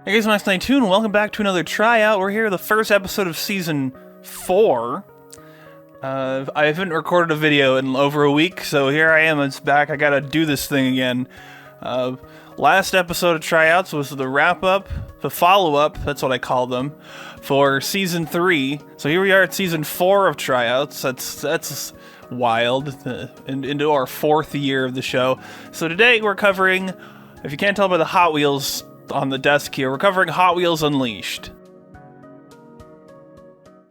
Hey guys, Milestone, and welcome back to another tryout. We're here, the first episode of Season 4. I haven't recorded a video in over a week, so here I am, it's back. I gotta do this thing again. Last episode of tryouts was the wrap-up, the follow-up, that's what I call them, for Season 3. So here we are at Season 4 of tryouts. That's wild, into our 4th year of the show. So today we're covering, if you can't tell by the Hot Wheels on the desk here, we're covering Hot Wheels Unleashed.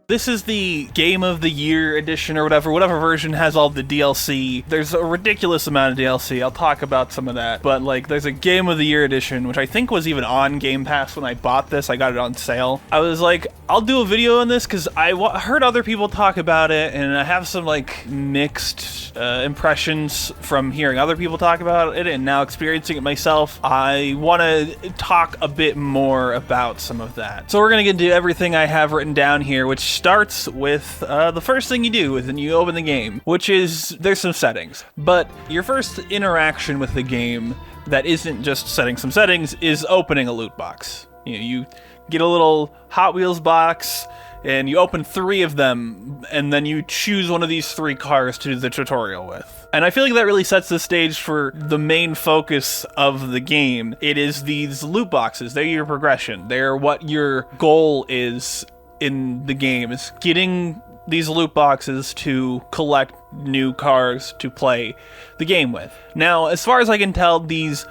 This is the Game of the Year edition or whatever version has all the DLC. There's a ridiculous amount of DLC. I'll talk about some of that. But like, there's a Game of the Year edition, which I think was even on Game Pass when I bought this. I got it on sale. I was like, I'll do a video on this because I heard other people talk about it, and I have some like mixed impressions from hearing other people talk about it and now experiencing it myself. I want to talk a bit more about some of that. So we're going to get into everything I have written down here, which starts with the first thing you do when you open the game, which is there's some settings. But your first interaction with the game that isn't just setting some settings is opening a loot box. You get a little Hot Wheels box, and you open 3 of them, and then you choose one of these 3 cars to do the tutorial with. And I feel like that really sets the stage for the main focus of the game. It is these loot boxes. They're your progression. They're what your goal is in the game, is getting these loot boxes to collect new cars to play the game with. Now, as far as I can tell, these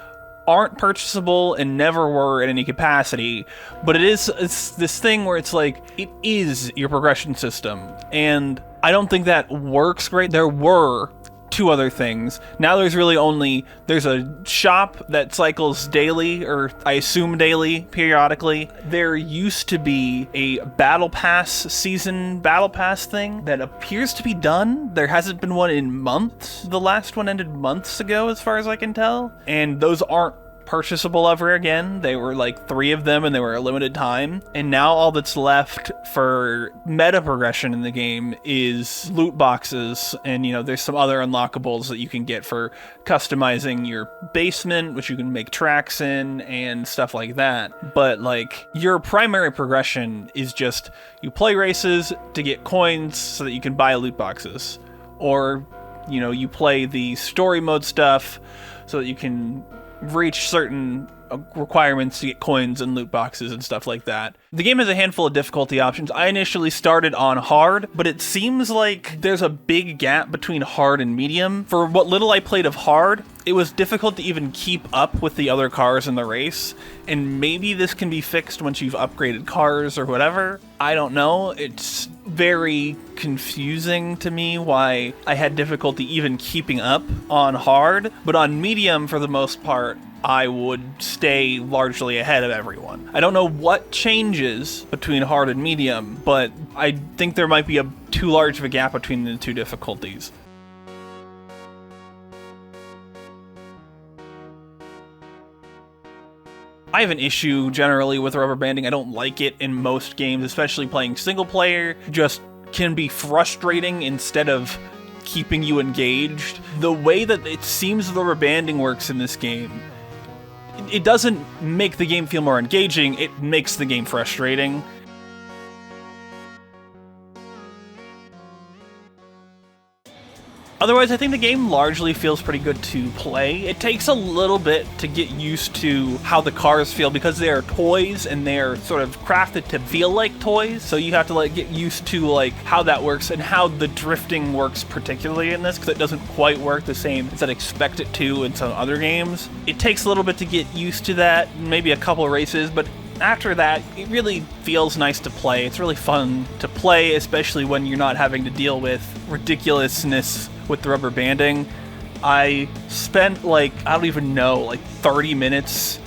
aren't purchasable and never were in any capacity, but it's this thing where it's like, it is your progression system, and I don't think that works great. There were 2 other things. Now there's a shop that cycles daily, or I assume daily, periodically. There used to be a season battle pass thing that appears to be done. There hasn't been one in months. The last one ended months ago, as far as I can tell. And those aren't purchasable ever again. They were like 3 of them, and they were a limited time. And now all that's left for meta progression in the game is loot boxes, and there's some other unlockables that you can get for customizing your basement, which you can make tracks in and stuff like that. But like, your primary progression is just you play races to get coins so that you can buy loot boxes, or you play the story mode stuff so that you can reach certain requirements to get coins and loot boxes and stuff like that. The game has a handful of difficulty options. I initially started on hard, but it seems like there's a big gap between hard and medium. For what little I played of hard, it was difficult to even keep up with the other cars in the race, and maybe this can be fixed once you've upgraded cars or whatever. I don't know. It's very confusing to me why I had difficulty even keeping up on hard, but on medium, for the most part, I would stay largely ahead of everyone. I don't know what changes between hard and medium, but I think there might be too large of a gap between the 2 difficulties. I have an issue generally with rubber banding. I don't like it in most games, especially playing single player. Just can be frustrating instead of keeping you engaged. The way that it seems the rubber banding works in this game, it doesn't make the game feel more engaging, it makes the game frustrating. Otherwise, I think the game largely feels pretty good to play. It takes a little bit to get used to how the cars feel because they are toys and they're sort of crafted to feel like toys. So you have to get used to how that works and how the drifting works particularly in this, because it doesn't quite work the same as I'd expect it to in some other games. It takes a little bit to get used to that, maybe a couple of races, but after that, it really feels nice to play. It's really fun to play, especially when you're not having to deal with ridiculousness with the rubber banding. I spent I don't even know, 30 minutes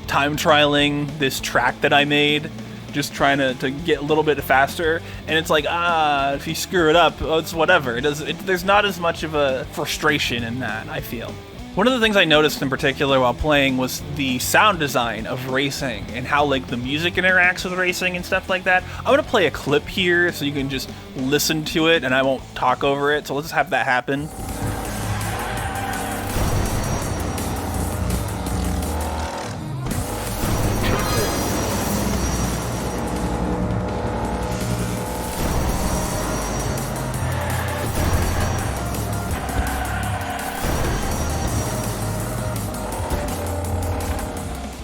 time trialing this track that I made, just trying to get a little bit faster, and it's if you screw it up, it's whatever. There's not as much of a frustration in that, I feel. One of the things I noticed in particular while playing was the sound design of racing and how the music interacts with racing and stuff like that. I'm going to play a clip here so you can just listen to it and I won't talk over it, so let's have that happen.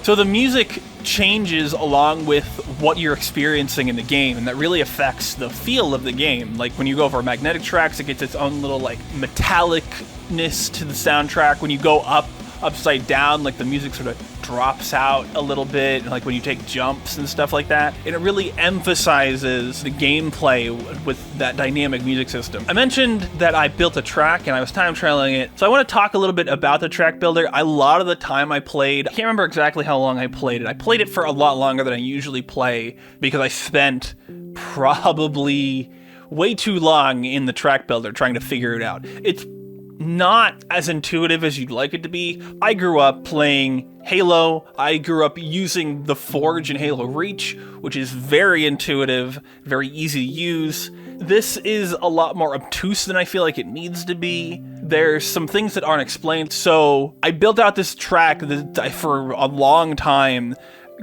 So the music changes along with what you're experiencing in the game, and that really affects the feel of the game. Like when you go over magnetic tracks, it gets its own little like metallicness to the soundtrack. When you go upside down, like the music sort of drops out a little bit, like when you take jumps and stuff like that. And it really emphasizes the gameplay with that dynamic music system. I mentioned that I built a track and I was time trialing it, so I want to talk a little bit about the track builder. A lot of the time I played, I can't remember exactly how long I played it. I played it for a lot longer than I usually play because I spent probably way too long in the track builder trying to figure it out. It's not as intuitive as you'd like it to be. I grew up playing Halo. I grew up using the Forge in Halo Reach, which is very intuitive, very easy to use. This is a lot more obtuse than I feel like it needs to be. There's some things that aren't explained. So I built out this track that I, for a long time,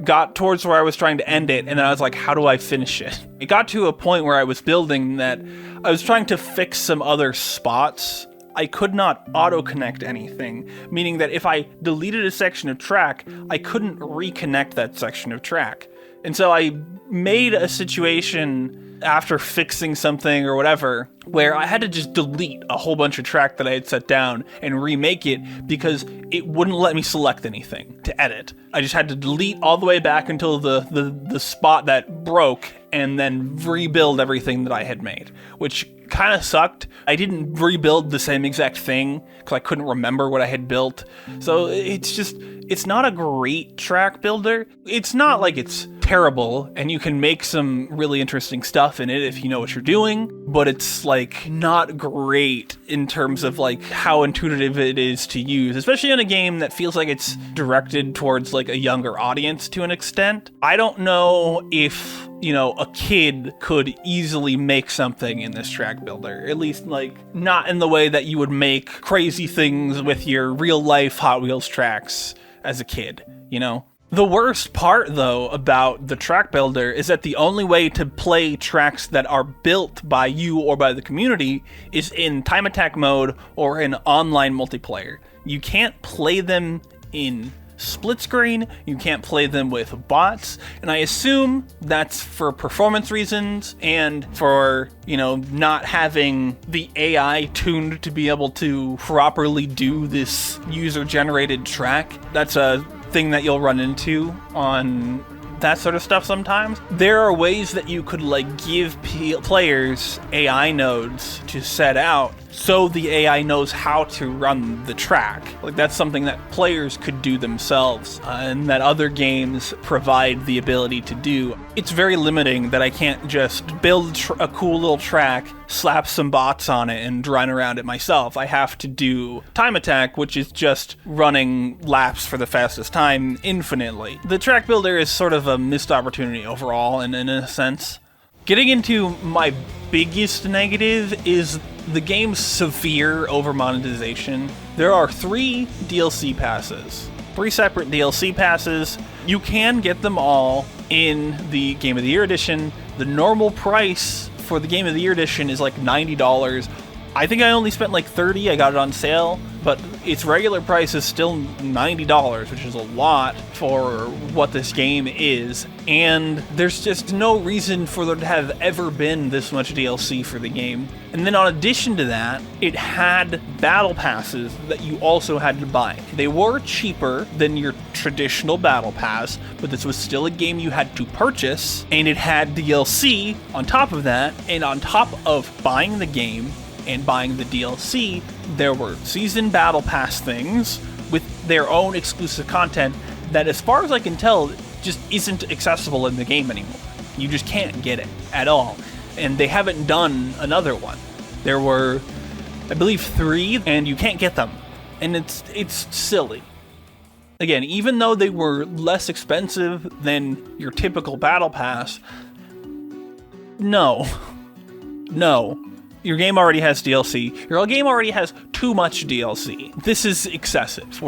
got towards where I was trying to end it, and then I was like, how do I finish it? It got to a point where I was building that I was trying to fix some other spots. I could not auto-connect anything, meaning that if I deleted a section of track, I couldn't reconnect that section of track. And so I made a situation after fixing something or whatever, where I had to just delete a whole bunch of track that I had set down and remake it because it wouldn't let me select anything to edit. I just had to delete all the way back until the spot that broke and then rebuild everything that I had made, which kind of sucked. I didn't rebuild the same exact thing because I couldn't remember what I had built. So it's not a great track builder. It's not like it's terrible, and you can make some really interesting stuff in it if you know what you're doing, but it's like not great in terms of like how intuitive it is to use, especially in a game that feels like it's directed towards like a younger audience to an extent. I don't know if, you know, a kid could easily make something in this track builder, at least like not in the way that you would make crazy things with your real life Hot Wheels tracks as a kid, you know? The worst part, though, about the track builder is that the only way to play tracks that are built by you or by the community is in time attack mode or in online multiplayer. You can't play them in split screen, you can't play them with bots, and I assume that's for performance reasons and for, you know, not having the AI tuned to be able to properly do this user-generated track. That's a thing that you'll run into on that sort of stuff sometimes. There are ways that you could like give players AI nodes to set out so the AI knows how to run the track. Like that's something that players could do themselves and that other games provide the ability to do. It's very limiting that I can't just build a cool little track, slap some bots on it, and run around it myself. I have to do time attack, which is just running laps for the fastest time infinitely. The track builder is sort of a missed opportunity overall, in a sense. Getting into my biggest negative is the game's severe over-monetization. There are 3 DLC passes. 3 separate DLC passes. You can get them all in the Game of the Year edition. The normal price for the Game of the Year edition is like $90. I think I only spent like $30. I got it on sale, but its regular price is still $90, which is a lot for what this game is. And there's just no reason for there to have ever been this much DLC for the game. And then in addition to that, it had battle passes that you also had to buy. They were cheaper than your traditional battle pass, but this was still a game you had to purchase, and it had DLC on top of that. And on top of buying the game and buying the DLC, there were season battle pass things with their own exclusive content that, as far as I can tell, just isn't accessible in the game anymore. You just can't get it at all. And they haven't done another one. There were, I believe, 3, and you can't get them. And it's silly. Again, even though they were less expensive than your typical battle pass, no. Your game already has DLC. Your game already has too much DLC. This is excessive.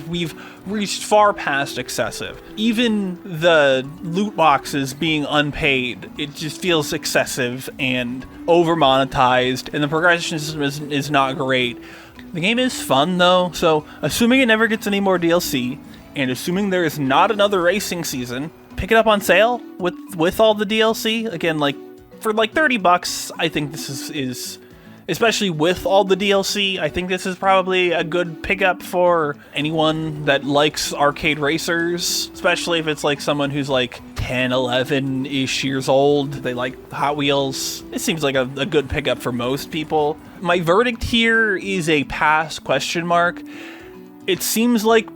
We've reached far past excessive. Even the loot boxes being unpaid, it just feels excessive and over-monetized, and the progression system is not great. The game is fun, though, so assuming it never gets any more DLC, and assuming there is not another racing season, pick it up on sale with all the DLC. Again, like for like $30, I think this is especially with all the DLC, I think this is probably a good pickup for anyone that likes arcade racers, especially if it's like someone who's like 10, 11-ish years old. They like Hot Wheels. It seems like a good pickup for most people. My verdict here is a pass ? It seems like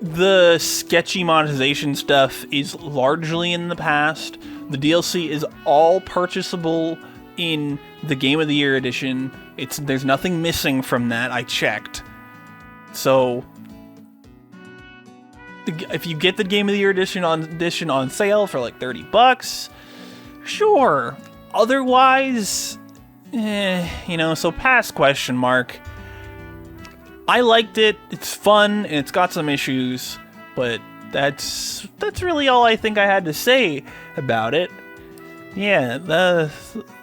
the sketchy monetization stuff is largely in the past. The DLC is all purchasable in the Game of the Year edition. There's nothing missing from that. I checked. So if you get the Game of the Year edition on sale for like $30, sure. Otherwise, so pass ? I liked it. It's fun and it's got some issues, but that's really all I think I had to say about it. Yeah,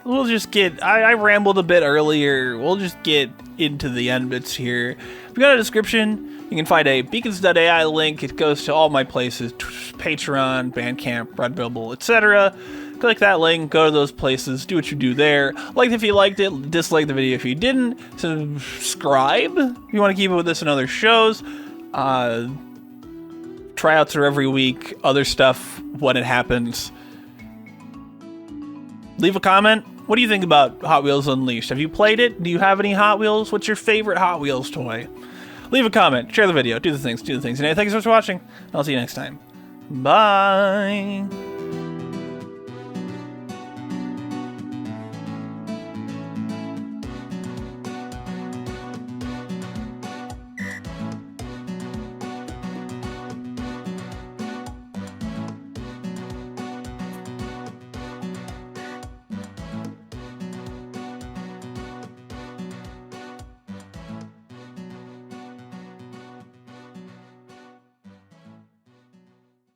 we'll just get... I rambled a bit earlier. We'll just get into the end bits here. If you got a description, you can find a beacons.ai link. It goes to all my places, Patreon, Bandcamp, Redbubble, etc. Click that link, go to those places, do what you do there. Like if you liked it, dislike the video if you didn't. Subscribe if you want to keep up with this and other shows. Tryouts are every week, other stuff when it happens. Leave a comment. What do you think about Hot Wheels Unleashed? Have you played it? Do you have any Hot Wheels? What's your favorite Hot Wheels toy? Leave a comment, share the video, do the things. And thanks so much for watching. I'll see you next time. Bye.